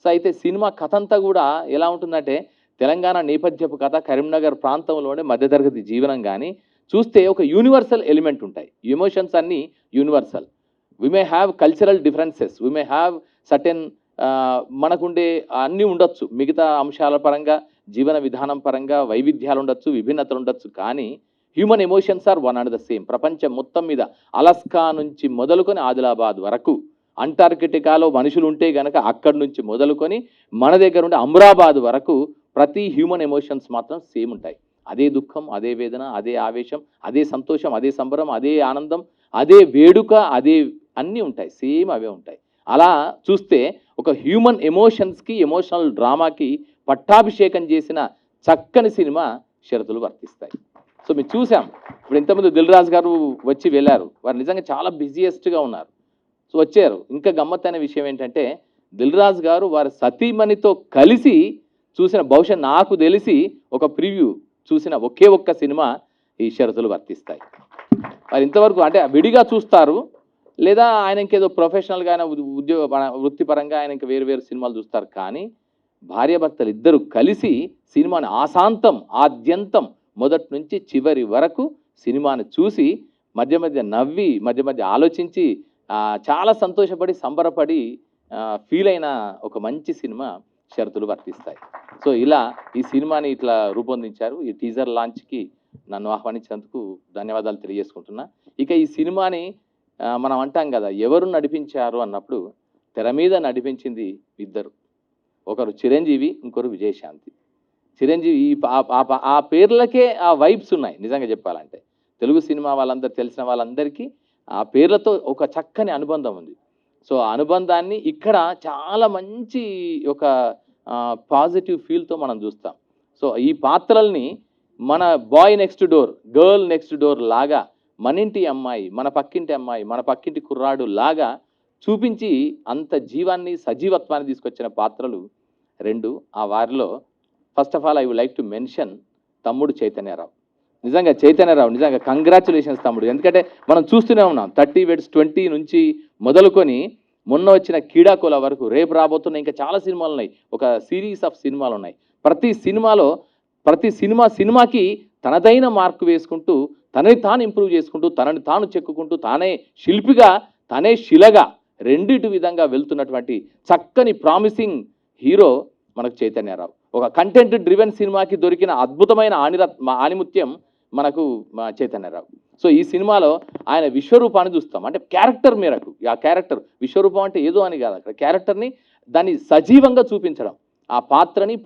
సో అయితే సినిమా కథ అంతా కూడా ఎలా ఉంటుందంటే, తెలంగాణ నేపథ్యపు కథ, కరీంనగర్ ప్రాంతంలోనే మధ్యతరగతి జీవనం, కానీ చూస్తే ఒక యూనివర్సల్ ఎలిమెంట్ ఉంటాయి. ఎమోషన్స్ అన్నీ universal. We may have cultural differences, we may have certain మనకుండే అన్నీ ఉండొచ్చు, మిగతా అంశాల పరంగా జీవన విధానం పరంగా వైవిధ్యాలు ఉండొచ్చు, విభిన్నతలు ఉండొచ్చు, కానీ human emotions are one and the same. ప్రపంచం మొత్తం మీద అలస్కా నుంచి మొదలుకొని ఆదిలాబాద్ వరకు, అంటార్కిటికాలో మనుషులు ఉంటే గనక అక్కడి నుంచి మొదలుకొని మన దగ్గర ఉండే అమ్రాబాద్ వరకు ప్రతి హ్యూమన్ ఎమోషన్స్ మాత్రం సేమ్ ఉంటాయి. అదే దుఃఖం, అదే వేదన, అదే ఆవేశం, అదే సంతోషం, అదే సంబరం, అదే ఆనందం, అదే వేడుక, అదే అన్నీ ఉంటాయి, సేమ్ అవే ఉంటాయి. అలా చూస్తే ఒక హ్యూమన్ ఎమోషన్స్కి, ఎమోషనల్ డ్రామాకి పట్టాభిషేకం చేసిన చక్కని సినిమా షరతులు వర్తిస్తాయి. సో మీరు చూసాం, ఇప్పుడు ఇంతకుముందు దిల్ రాజు గారు వచ్చి వెళ్ళారు, వారు నిజంగా చాలా బిజీయెస్ట్గా ఉన్నారు. సో వచ్చారు. ఇంకా గమ్మత్తైన విషయం ఏంటంటే దిల్ రాజు గారు వారి సతీమణితో కలిసి చూసిన, బహుశా నాకు తెలిసి ఒక ప్రివ్యూ చూసిన ఒకే ఒక్క సినిమా ఈ షరతులు వర్తిస్తాయి. వారు ఇంతవరకు అంటే విడిగా చూస్తారు, లేదా ఆయన ఇంకేదో ప్రొఫెషనల్గా ఆయన వృత్తిపరంగా ఆయన ఇంకా వేరు వేరు సినిమాలు చూస్తారు, కానీ భార్యాభర్తలు ఇద్దరు కలిసి సినిమాని ఆశాంతం ఆద్యంతం మొదటి నుంచి చివరి వరకు సినిమాని చూసి మధ్య మధ్య నవ్వి మధ్య మధ్య ఆలోచించి చాలా సంతోషపడి సంబరపడి ఫీల్ అయిన ఒక మంచి సినిమా షరతులు వర్తిస్తాయి. సో ఇలా ఈ సినిమాని ఇట్లా రూపొందించారు. ఈ టీజర్ లాంచ్కి నన్ను ఆహ్వానించినందుకు ధన్యవాదాలు తెలియజేసుకుంటున్నా. ఇక ఈ సినిమాని మనం అంటాం కదా, ఎవరు నడిపించారు అన్నప్పుడు తెర మీద నడిపించింది ఇద్దరు, ఒకరు చిరంజీవి, ఇంకొకరు విజయశాంతి. చిరంజీవి ఆ పేర్లకే ఆ వైబ్స్ ఉన్నాయి. నిజంగా చెప్పాలంటే తెలుగు సినిమా వాళ్ళందరూ తెలిసిన వాళ్ళందరికీ ఆ పేర్లతో ఒక చక్కని అనుబంధం ఉంది. సో ఆ అనుబంధాన్ని ఇక్కడ చాలా మంచి ఒక పాజిటివ్ ఫీల్తో మనం చూస్తాం. సో ఈ పాత్రల్ని మన boy next door, girl next door లాగా, మన ఇంటి అమ్మాయి, మన పక్కింటి అమ్మాయి, మన పక్కింటి కుర్రాడు లాగా చూపించి అంత జీవాన్ని సజీవత్వాన్ని తీసుకొచ్చిన పాత్రలు రెండు. ఆ వారిలో first of all I would like to mention తమ్ముడు చైతన్యరావు. నిజంగా చైతన్యరావు నిజంగా కంగ్రాచులేషన్స్ తమ్ముడు. ఎందుకంటే మనం చూస్తూనే ఉన్నాం 30 Weds 20 నుంచి మొదలుకొని మొన్న వచ్చిన కీడాకోల వరకు, రేపు రాబోతున్న ఇంకా చాలా సినిమాలు ఉన్నాయి, ఒక సిరీస్ ఆఫ్ సినిమాలు ఉన్నాయి. ప్రతి సినిమాకి తనదైన మార్కు వేసుకుంటూ, తనని తాను ఇంప్రూవ్ చేసుకుంటూ, తనని తాను చెక్కుకుంటూ, తానే శిల్పిగా తానే శిలగా రెండిటి విధంగా వెళ్తున్నటువంటి చక్కని ప్రామిసింగ్ హీరో మనకు చైతన్యరావు. ఒక కంటెంట్ డ్రివెన్ సినిమాకి దొరికిన అద్భుతమైన ఆణిముత్యం మనకు చైతన్యరావు. సో ఈ సినిమాలో ఆయన విశ్వరూపాన్ని చూస్తాం. అంటే క్యారెక్టర్ మేరకు, ఆ క్యారెక్టర్ విశ్వరూపం అంటే ఏదో అని కాదు, అక్కడ క్యారెక్టర్ని దాన్ని సజీవంగా చూపించడం, ఆ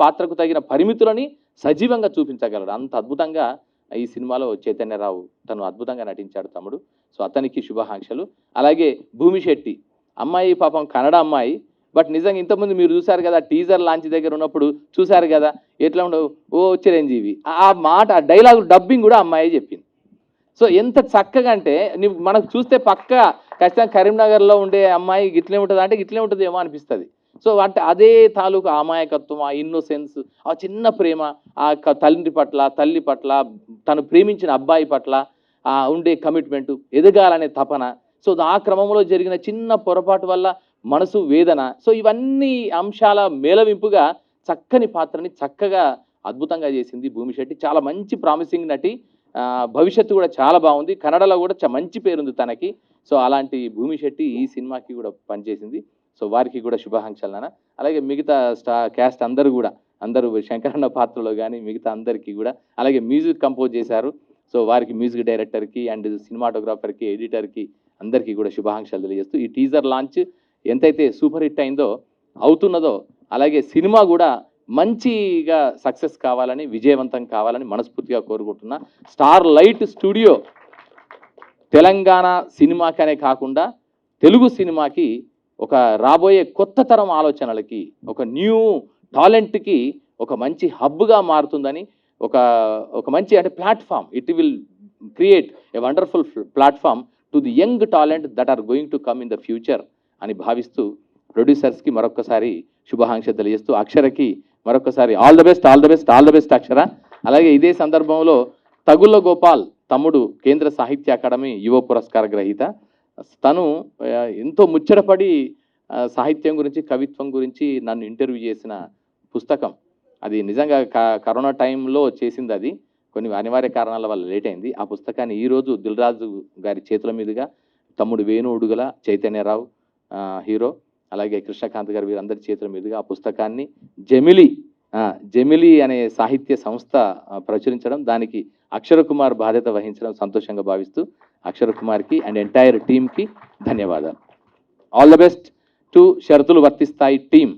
పాత్రకు తగిన పరిమితులని సజీవంగా చూపించగలడు. అంత అద్భుతంగా ఈ సినిమాలో చైతన్యరావు తను అద్భుతంగా నటించాడు తమ్ముడు. సో అతనికి శుభాకాంక్షలు. అలాగే భూమిశెట్టి అమ్మాయి, పాపం కన్నడ అమ్మాయి, బట్ నిజంగా ఇంతకుముందు మీరు చూసారు కదా, టీజర్ లాంచ్ దగ్గర ఉన్నప్పుడు చూసారు కదా ఎట్లా ఉండవు, ఓ చిరంజీవి ఆ మాట, ఆ డైలాగ్ డబ్బింగ్ కూడా అమ్మాయి చెప్పింది. సో ఎంత చక్కగా అంటే మనకు చూస్తే పక్క ఖచ్చితంగా కరీంనగర్లో ఉండే అమ్మాయి గిట్లే ఉంటుంది అంటే గిట్లే ఉంటుందేమో అనిపిస్తుంది. సో అంటే అదే తాలూకు అమాయకత్వం, ఆ ఇన్నోసెన్స్, ఆ చిన్న ప్రేమ, ఆ తల్లి పట్ల తను ప్రేమించిన అబ్బాయి పట్ల ఉండే కమిట్మెంటు, ఎదగాలనే తపన. సో ఆ క్రమంలో జరిగిన చిన్న పొరపాటు వల్ల మనసు వేదన. సో ఇవన్నీ అంశాల మేళవింపుగా చక్కని పాత్రని చక్కగా అద్భుతంగా చేసింది భూమిశెట్టి. చాలా మంచి ప్రామిసింగ్ నటి, భవిష్యత్తు కూడా చాలా బాగుంది. కన్నడలో కూడా మంచి పేరుంది తనకి. సో అలాంటి భూమిశెట్టి ఈ సినిమాకి కూడా పనిచేసింది. సో వారికి కూడా శుభాకాంక్షలు నాన్న. అలాగే మిగతా క్యాస్ట్ అందరూ శంకరన్న పాత్రలో కానీ మిగతా అందరికీ కూడా, అలాగే మ్యూజిక్ కంపోజ్ చేశారు. సో వారికి మ్యూజిక్ డైరెక్టర్కి అండ్ సినిమాటోగ్రాఫర్కి, ఎడిటర్కి అందరికీ కూడా శుభాకాంక్షలు తెలియజేస్తూ, ఈ టీజర్ లాంచ్ ఎంతైతే సూపర్ హిట్ అవుతున్నదో అలాగే సినిమా కూడా మంచిగా సక్సెస్ కావాలని, విజయవంతం కావాలని మనస్ఫూర్తిగా కోరుకుంటున్నా. స్టార్ లైట్ స్టూడియో తెలంగాణ సినిమాకనే కాకుండా తెలుగు సినిమాకి ఒక రాబోయే కొత్త తరం ఆలోచనలకి, ఒక న్యూ టాలెంట్కి ఒక మంచి హబ్గా మారుతుందని, ఒక మంచి అంటే platform, it will create a wonderful platform to the young talent that are going to come in the future అని భావిస్తూ, ప్రొడ్యూసర్స్కి మరొకసారి శుభాకాంక్షలు తెలియజేస్తూ, అక్షరకి మరొకసారి ఆల్ ద బెస్ట్ అక్షర. అలాగే ఇదే సందర్భంలో తగుళ్ళ గోపాల్ తమ్ముడు కేంద్ర సాహిత్య అకాడమీ యువ పురస్కార గ్రహీత. తను ఎంతో ముచ్చటపడి సాహిత్యం గురించి, కవిత్వం గురించి నన్ను ఇంటర్వ్యూ చేసిన పుస్తకం అది. నిజంగా కరోనా టైంలో చేసింది, అది కొన్ని అనివార్య కారణాల వల్ల లేట్ అయింది. ఆ పుస్తకాన్ని ఈరోజు దిల్ రాజు గారి చేతుల మీదుగా తమ్ముడు వేణు ఉడుగల చైతన్యరావు హీరో, అలాగే కృష్ణకాంత్ గారు వీరందరి చేతుల మీదుగా ఆ పుస్తకాన్ని జమిలి అనే సాహిత్య సంస్థ ప్రచురించడం, దానికి అక్షర కుమార్ బాధ్యత వహించడం సంతోషంగా భావిస్తూ అక్షర కుమార్కి అండ్ ఎంటైర్ టీమ్కి ధన్యవాదాలు. ఆల్ ద బెస్ట్ టు షరతులు వర్తిస్తాయి టీమ్.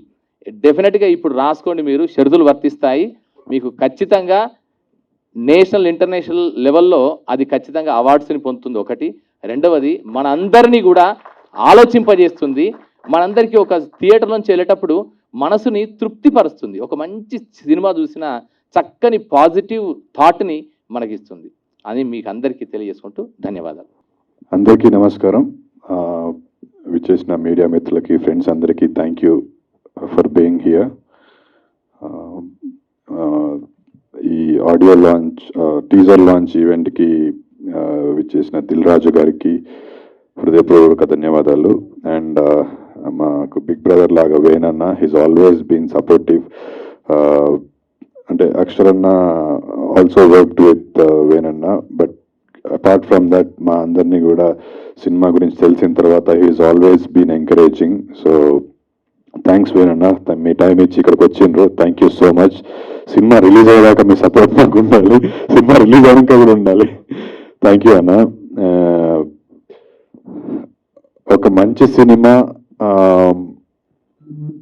డెఫినెట్గా ఇప్పుడు రాసుకోండి, మీరు షరతులు వర్తిస్తాయి మీకు ఖచ్చితంగా నేషనల్ ఇంటర్నేషనల్ లెవెల్లో అది ఖచ్చితంగా అవార్డ్స్ని పొందుతుంది. ఒకటి. రెండవది మన అందరినీ కూడా ఆలోచింపజేస్తుంది. మనందరికీ ఒక థియేటర్ నుంచి వెళ్ళేటప్పుడు మనసుని తృప్తిపరుస్తుంది. ఒక మంచి సినిమా చూసిన చక్కని పాజిటివ్ థాట్ని మనకిస్తుంది అని మీకు అందరికీ తెలియజేసుకుంటూ ధన్యవాదాలు. అందరికీ నమస్కారం. విచ్చేసిన మీడియా మిత్రులకి, ఫ్రెండ్స్ అందరికీ thank you for being here. ఈ ఆడియో లాంచ్, టీజర్ లాంచ్ ఈవెంట్కి విచ్చేసిన దిల్ రాజు గారికి హృదయపూర్వక ధన్యవాదాలు. అండ్ మాకు బిగ్ బ్రదర్ లాగా వేణన్న, హీస్ ఆల్వేస్ బీన్ సపోర్టివ్. అంటే అక్షరన్న ఆల్సో వర్క్డ్ విత్ వేణన్న, బట్ అపార్ట్ ఫ్రమ్ దట్ మా అందరినీ కూడా సినిమా గురించి తెలిసిన తర్వాత he's always been encouraging. So thanks వేణన్న, మీ టైం ఇచ్చి ఇక్కడికి వచ్చిండ్రు. Thank you so much. Cinema release అయ్యాక మీ సపోర్ట్ నాకు ఉండాలి, సినిమా రిలీజ్ అయ్యాక కూడా ఉండాలి. థ్యాంక్ యూ అన్న. ఒక మంచి సినిమా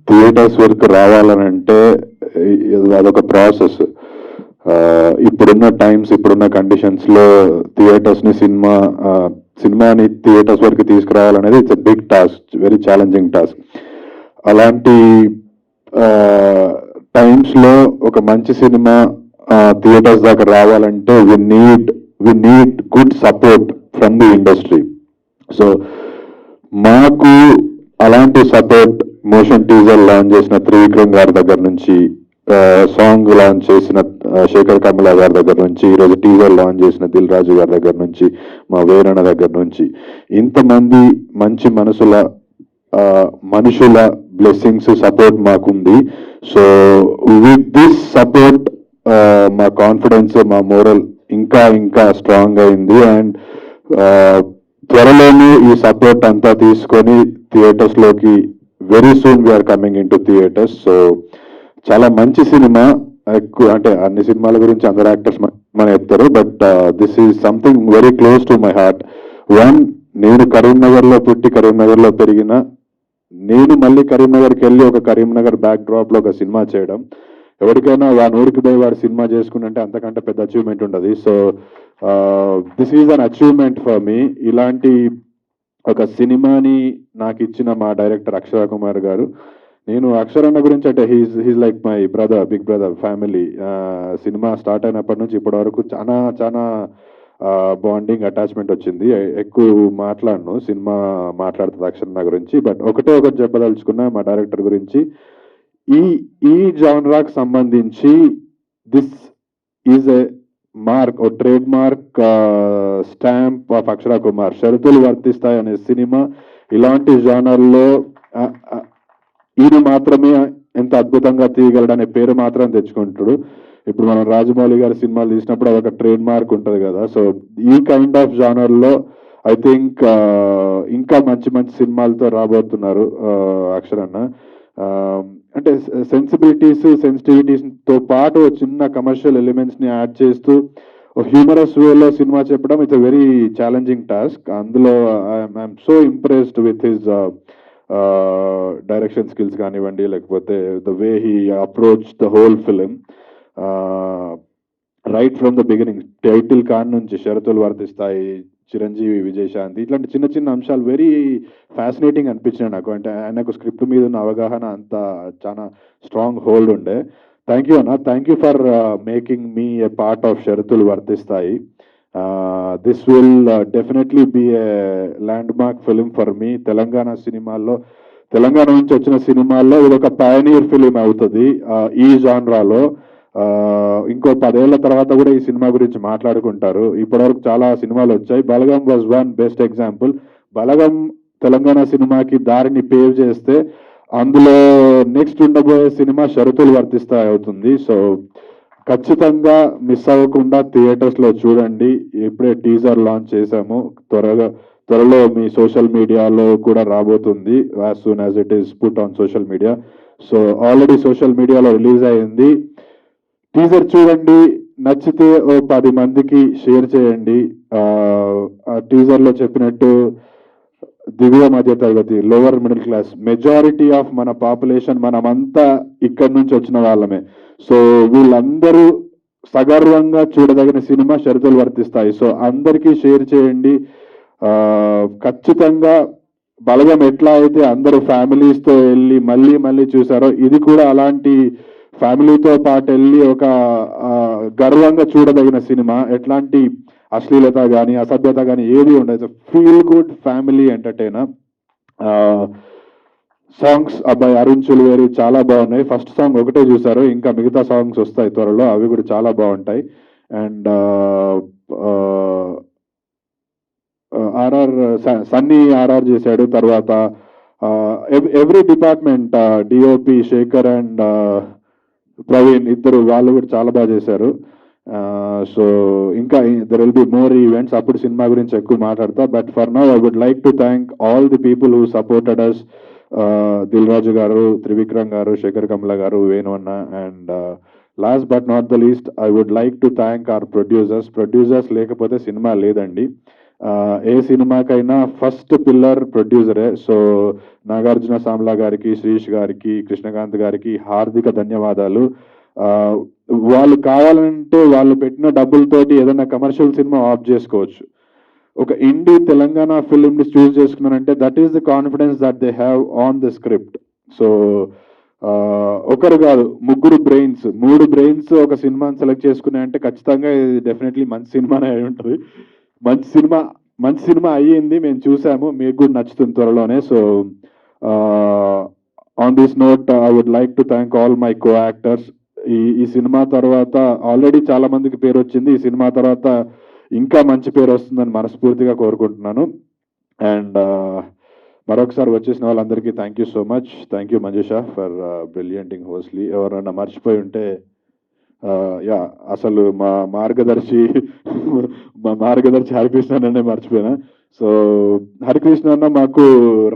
థియేటర్స్ వరకు రావాలనంటే అదొక ప్రాసెస్. ఇప్పుడున్న టైమ్స్, ఇప్పుడున్న కండిషన్స్లో థియేటర్స్ని సినిమాని థియేటర్స్ వరకు తీసుకురావాలనేది it's a big task, very challenging task. అలాంటి టైమ్స్లో ఒక మంచి సినిమా థియేటర్స్ దాకా రావాలంటే we need good support from the industry. So మాకు అలాంటి సపోర్ట్ మోషన్ టీజర్ లాంచ్ చేసిన త్రివిక్రమ్ గారి దగ్గర నుంచి, సాంగ్ లాంచ్ చేసిన శేఖర్ కమల గారి దగ్గర నుంచి, ఈరోజు టీజర్ లాంచ్ చేసిన దిల్ రాజు గారి దగ్గర నుంచి, మా వేరణ దగ్గర నుంచి, ఇంతమంది మంచి మనుషుల బ్లెస్సింగ్స్, సపోర్ట్ మాకుంది. సో విత్ దిస్ సపోర్ట్ మా కాన్ఫిడెన్స్, మా మోరల్ ఇంకా స్ట్రాంగ్ అయింది. అండ్ త్వరలోనే ఈ సపోర్ట్ అంతా తీసుకొని థియేటర్స్లోకి very soon we are coming in to theatres. So చాలా మంచి సినిమా. ఎక్కువ అంటే అన్ని సినిమాల గురించి అందరు యాక్టర్స్ మన చెప్తారు, but this is something very close to my heart. నేను కరీంనగర్లో పుట్టి కరీంనగర్లో పెరిగిన నేను మళ్ళీ కరీంనగర్కి వెళ్ళి ఒక కరీంనగర్ బ్యాక్ డ్రాప్లో ఒక సినిమా చేయడం, ఎవరికైనా వాడి ఊరికి పోయి వాడు సినిమా చేసుకుంటే అంతకంటే పెద్ద అచీవ్మెంట్ ఉండదు. So this is an achievement for me. ఇలాంటి ఒక సినిమాని నాకు ఇచ్చిన మా డైరెక్టర్ అక్షర కుమార్ గారు, నేను అక్షరన్న గురించి అంటే he's like my brother, big brother family. Cinema start అయినప్పటి నుంచి ఇప్పటి వరకు చాలా బాండింగ్, అటాచ్మెంట్ వచ్చింది. ఎక్కువ మాట్లాడను, సినిమా మాట్లాడుతుంది అక్షరన్న గురించి. బట్ ఒకటి చెప్పదలుచుకున్నా మా డైరెక్టర్ గురించి. ఈ జానరాకు సంబంధించి దిస్ ఈజ్ ఎ మార్క్, ఓ trade mark stamp of Akshara Kumar. షరతులు వర్తిస్తాయి అనే సినిమా ఇలాంటి జానర్లో ఈయన మాత్రమే ఎంత అద్భుతంగా తీయగలడనే పేరు మాత్రం తెచ్చుకుంటాడు. ఇప్పుడు మనం రాజమౌళి గారి సినిమాలు తీసినప్పుడు అదొక ట్రేడ్ మార్క్ ఉంటుంది కదా. సో ఈ కైండ్ ఆఫ్ జానర్లో ఐ థింక్ ఇంకా మంచి సినిమాలతో రాబోతున్నారు అక్షరన్న. అంటే సెన్సిటివిటీస్తో పాటు చిన్న కమర్షియల్ ఎలిమెంట్స్ని యాడ్ చేస్తూ హ్యూమరస్ వేలో సినిమా చెప్పడం it's a very challenging task. అందులో I'm so impressed with his direction skills కానివ్వండి, లేకపోతే the way he approach the whole film right from the beginning. Title కాన్ నుంచి షరతులు వర్తిస్తాయి, చిరంజీవి, విజయశాంతి, ఇట్లాంటి చిన్న అంశాలు వెరీ ఫ్యాసినేటింగ్ అనిపించినాయి నాకు. అంటే ఆయనకు స్క్రిప్ట్ మీద ఉన్న అవగాహన అంతా చాలా స్ట్రాంగ్ హోల్డ్ ఉండే. థ్యాంక్ యూ అన్న, thank you for making me a part of షరతులు వర్తిస్తాయి. This will definitely be a landmark film for me. Telangana నుంచి వచ్చిన సినిమాల్లో ఇది ఒక పయనీర్ ఫిలిం అవుతుంది ఈ జాన్రాలో. ఇంకో 10 ఏళ్ల తర్వాత కూడా ఈ సినిమా గురించి మాట్లాడుకుంటారు. ఇప్పటివరకు చాలా సినిమాలు వచ్చాయి. బలగం వాజ్ వన్ బెస్ట్ ఎగ్జాంపుల్. బలగం తెలంగాణ సినిమాకి దారిని పేవ్ చేస్తే అందులో నెక్స్ట్ ఉండబోయే సినిమా షరతులు వర్తిస్తాయి అవుతుంది. సో ఖచ్చితంగా మిస్ అవ్వకుండా థియేటర్స్లో చూడండి. ఇప్పుడే టీజర్ లాంచ్ చేశాము, త్వరలో మీ సోషల్ మీడియాలో కూడా రాబోతుంది as soon as it is put on social media. So already social మీడియాలో రిలీజ్ అయింది. టీజర్ చూడండి, నచ్చితే ఓ 10 మందికి షేర్ చేయండి. ఆ టీజర్లో చెప్పినట్టు దిగువ మధ్య తరగతి, lower middle class, majority of మన పాపులేషన్ మనమంతా ఇక్కడి నుంచి వచ్చిన వాళ్ళమే. సో వీళ్ళందరూ సగర్వంగా చూడదగిన సినిమా షరతులు వర్తిస్తాయి. సో అందరికీ షేర్ చేయండి. ఖచ్చితంగా బలగం ఎట్లా అయితే అందరూ ఫ్యామిలీస్తో వెళ్ళి మళ్ళీ మళ్ళీ చూసారో, ఇది కూడా అలాంటి ఫ్యామిలీతో పాటు వెళ్ళి ఒక గర్వంగా చూడదగిన సినిమా. ఎట్లాంటి అశ్లీలత కానీ అసభ్యత కానీ ఏది ఉండదు. Feel good family entertainer. Songs అబ్బాయి అరుణ్ చులువేరి చాలా బాగున్నాయి. ఫస్ట్ సాంగ్ ఒకటే చూసారు, ఇంకా మిగతా సాంగ్స్ వస్తాయి త్వరలో, అవి కూడా చాలా బాగుంటాయి. అండ్ ఆర్ఆర్ సన్నీ ఆర్ఆర్ చేశాడు. తర్వాత every department, DOP Shekhar and Praveen ఇద్దరు వాళ్ళు కూడా చాలా బాగా చేశారు. సో ఇంకా there will be more events, అప్పుడు సినిమా గురించి ఎక్కువ మాట్లాడతా. But for now I would like to thank all the people who supported us. Dil Raju garu, Trivikram garu, Shekhar Kammula garu, Venu అన్న. And last but not the least I would like to thank our producers లేకపోతే cinema లేదండి. ఏ సినిమాకైనా first pillar ప్రొడ్యూసరే. So Nagarjuna సామ్లా గారికి, శ్రీష్ గారికి, కృష్ణకాంత్ గారికి హార్దిక ధన్యవాదాలు. వాళ్ళు కావాలంటే వాళ్ళు పెట్టిన డబ్బులతోటి ఏదైనా కమర్షియల్ సినిమా ఆఫ్ చేసుకోవచ్చు. ఒక ఇండి తెలంగాణ ఫిల్మ్ని చూస్ చేసుకున్నారంటే that is the confidence that they have on the script. So ఒకరు కాదు, 3 బ్రెయిన్స్ ఒక సినిమాని సెలెక్ట్ చేసుకున్నాయంటే ఖచ్చితంగా ఇది డెఫినెట్లీ మంచి సినిమానే అయి ఉంటుంది. మంచి సినిమా అయ్యింది, మేము చూసాము, మీకు కూడా నచ్చుతుంది త్వరలోనే. So on this note I would like to thank all my co actors. ఈ సినిమా తర్వాత ఆల్రెడీ చాలా మందికి పేరు వచ్చింది, ఈ సినిమా తర్వాత ఇంకా మంచి పేరు వస్తుందని మనస్ఫూర్తిగా కోరుకుంటున్నాను. అండ్ మరొకసారి వచ్చేసిన వాళ్ళందరికీ thank you so much. Thank you Manjusha for brilliantly hosting. ఎవరైనా మర్చిపోయి ఉంటే యా, అసలు మా మార్గదర్శి హరికృష్ణ అన్నే మర్చిపోయినా. సో హరికృష్ణ అన్న మాకు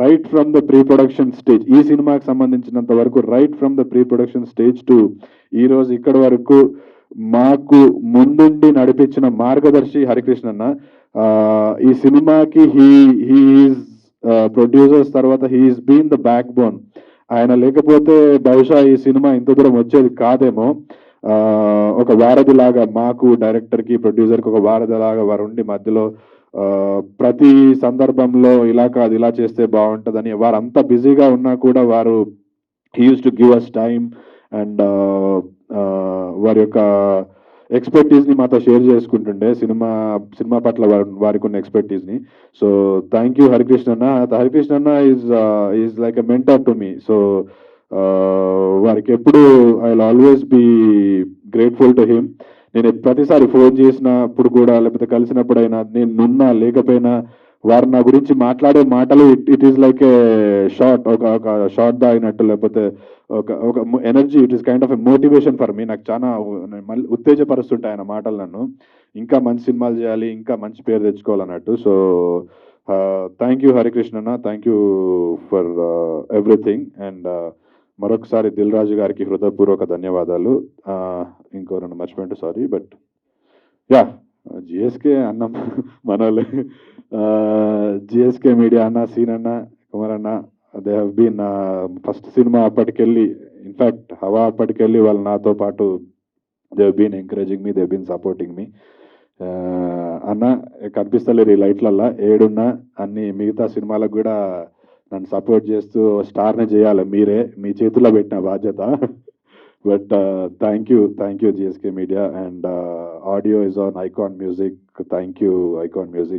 right from the pre production stage, ఈ సినిమాకి సంబంధించినంత వరకు right from the pre production stage to ఈరోజు ఇక్కడి వరకు మాకు ముందుండి నడిపించిన మార్గదర్శి హరికృష్ణ అన్న. ఈ సినిమాకి హీఈస్ ప్రొడ్యూసర్స్ తర్వాత he's been the backbone. ఆయన లేకపోతే బహుశా ఈ సినిమా ఇంత దూరం వచ్చేది కాదేమో. ఒక వారధి లాగా మాకు, డైరెక్టర్కి, ప్రొడ్యూసర్కి ఒక వారధి లాగా వారు ఉండి మధ్యలో ప్రతి సందర్భంలో ఇలా కాదు ఇలా చేస్తే బాగుంటుందని వారంతా బిజీగా ఉన్నా కూడా వారు he used to give us time and వారి యొక్క ఎక్స్పర్టీస్ని మాతో షేర్ చేసుకుంటుండే, సినిమా పట్ల వారికి ఉన్న ఎక్స్పర్టీస్ని. సో థ్యాంక్ యూ హరికృష్ణ అన్న. హరికృష్ణ అన్న is like a mentor to me. So వారికి ఎప్పుడు I will always be grateful to him. నేను ప్రతిసారి ఫోన్ చేసినప్పుడు కూడా లేకపోతే కలిసినప్పుడైనా నేను నున్నా లేకపోయినా వారు నా గురించి మాట్లాడే మాటలు it is like A short, ఒక షార్ట్ తాగినట్టు, లేకపోతే ఒక energy. It is kind of a motivation for me. నాకు చాలా మళ్ళీ ఉత్తేజపరుస్తుంటాయి ఆయన మాటలు నన్ను, ఇంకా మంచి సినిమాలు చేయాలి, ఇంకా మంచి పేరు తెచ్చుకోవాలన్నట్టు. సో థ్యాంక్ యూ హరికృష్ణ అన్న, thank you for everything. And మరొకసారి దిల్ రాజు గారికి హృదయపూర్వక ధన్యవాదాలు. ఇంకో 2 మర్చిపోయింటే సారీ. బట్ యా, జిఎస్కే అన్న మన వాళ్ళు, జిఎస్కే మీడియా అన్న, సీన్ అన్న, కుమార్ అన్న, they have been first cinema అప్పటికెళ్ళి, ఇన్ఫ్యాక్ట్ హవా అప్పటికెళ్ళి వాళ్ళు నాతో పాటు they have been encouraging me, they have been supporting me. అన్న కనిపిస్తలేరు ఈ లైట్లల్లా, ఏడున్నా అన్ని మిగతా సినిమాలకు కూడా నన్ను సపోర్ట్ చేస్తూ స్టార్నే చేయాలి మీరే, మీ చేతిలో పెట్టిన బాధ్యత. But thank you GSK media. And audio is on icon music. Thank you icon music.